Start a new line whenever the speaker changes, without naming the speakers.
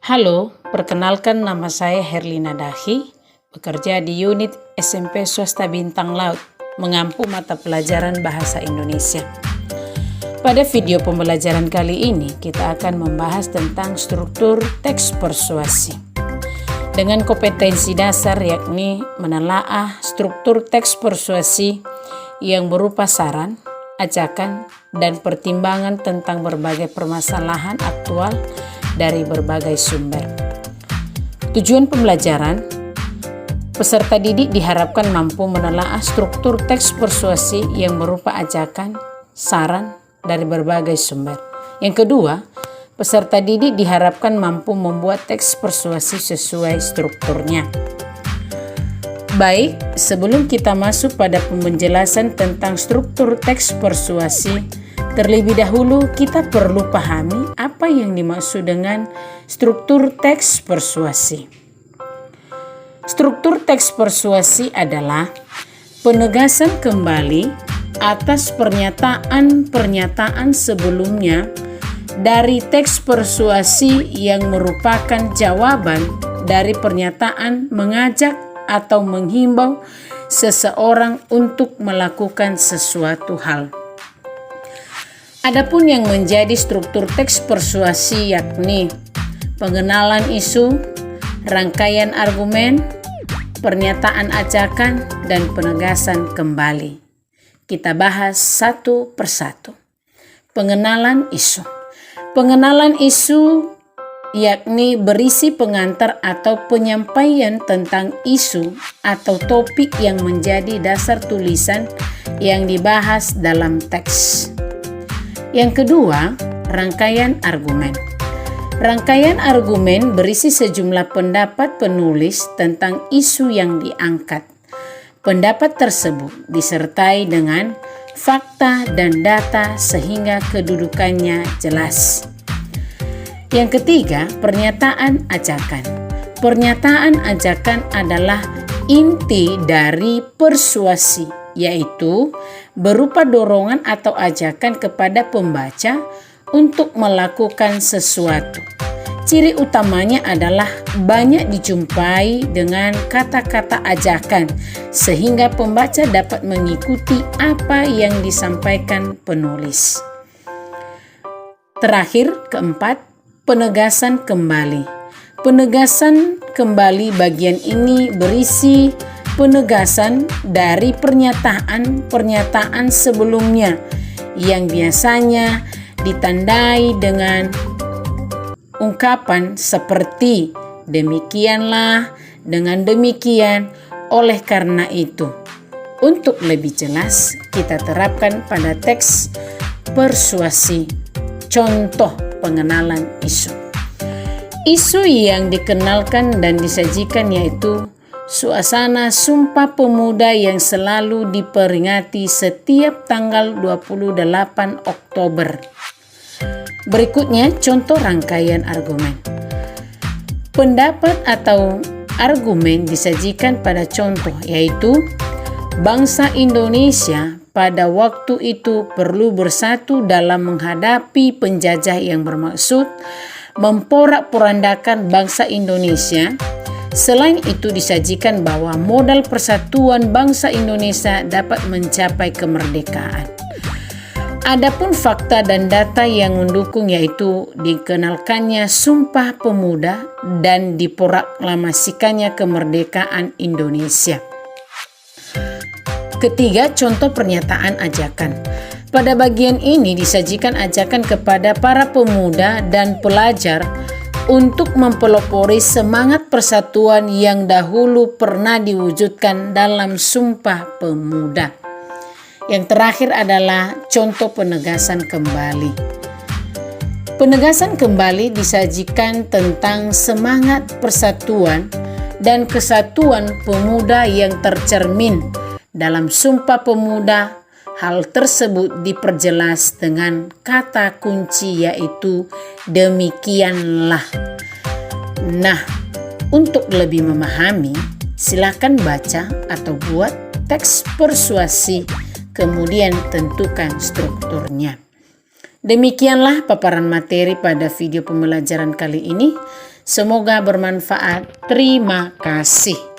Halo, perkenalkan nama saya Herlina Dahi, bekerja di unit SMP Swasta Bintang Laut, mengampu mata pelajaran Bahasa Indonesia. Pada video pembelajaran kali ini, kita akan membahas tentang struktur teks persuasi. Dengan kompetensi dasar yakni menelaah struktur teks persuasi yang berupa saran, ajakan, dan pertimbangan tentang berbagai permasalahan aktual dari berbagai sumber. Tujuan pembelajaran, peserta didik diharapkan mampu menelaah struktur teks persuasi yang berupa ajakan, saran dari berbagai sumber. Yang kedua, peserta didik diharapkan mampu membuat teks persuasi sesuai strukturnya. Baik, sebelum kita masuk pada penjelasan tentang struktur teks persuasi, terlebih dahulu kita perlu pahami apa yang dimaksud dengan struktur teks persuasi. Struktur teks persuasi adalah penegasan kembali atas pernyataan-pernyataan sebelumnya dari teks persuasi yang merupakan jawaban dari pernyataan mengajak atau menghimbau seseorang untuk melakukan sesuatu hal. Adapun yang menjadi struktur teks persuasi yakni pengenalan isu, rangkaian argumen, pernyataan ajakan, dan penegasan kembali. Kita bahas satu persatu. Pengenalan isu. Pengenalan isu yakni berisi pengantar atau penyampaian tentang isu atau topik yang menjadi dasar tulisan yang dibahas dalam teks. Yang kedua, rangkaian argumen. Rangkaian argumen berisi sejumlah pendapat penulis tentang isu yang diangkat. Pendapat tersebut disertai dengan fakta dan data sehingga kedudukannya jelas. Yang ketiga, pernyataan ajakan. Pernyataan ajakan adalah inti dari persuasi, yaitu berupa dorongan atau ajakan kepada pembaca untuk melakukan sesuatu. Ciri utamanya adalah banyak dijumpai dengan kata-kata ajakan, sehingga pembaca dapat mengikuti apa yang disampaikan penulis. Terakhir, keempat, penegasan kembali. Penegasan kembali bagian ini berisi penegasan dari pernyataan-pernyataan sebelumnya yang biasanya ditandai dengan ungkapan seperti demikianlah, dengan demikian, oleh karena itu. Untuk lebih jelas, kita terapkan pada teks persuasi. Contoh pengenalan isu. Isu yang dikenalkan dan disajikan yaitu suasana Sumpah Pemuda yang selalu diperingati setiap tanggal 28 Oktober. Berikutnya contoh rangkaian argumen. Pendapat atau argumen disajikan pada contoh yaitu bangsa Indonesia pada waktu itu perlu bersatu dalam menghadapi penjajah yang bermaksud memporak-porandakan bangsa Indonesia. Selain itu disajikan bahwa modal persatuan bangsa Indonesia dapat mencapai kemerdekaan. Adapun fakta dan data yang mendukung yaitu dikenalkannya Sumpah Pemuda dan diproklamasikannya kemerdekaan Indonesia. Ketiga, contoh pernyataan ajakan. Pada bagian ini disajikan ajakan kepada para pemuda dan pelajar untuk mempelopori semangat persatuan yang dahulu pernah diwujudkan dalam Sumpah Pemuda. Yang terakhir adalah contoh penegasan kembali. Penegasan kembali disajikan tentang semangat persatuan dan kesatuan pemuda yang tercermin dalam Sumpah Pemuda. Hal tersebut diperjelas dengan kata kunci yaitu demikianlah. Nah, untuk lebih memahami, silakan baca atau buat teks persuasi, kemudian tentukan strukturnya. Demikianlah paparan materi pada video pembelajaran kali ini. Semoga bermanfaat. Terima kasih.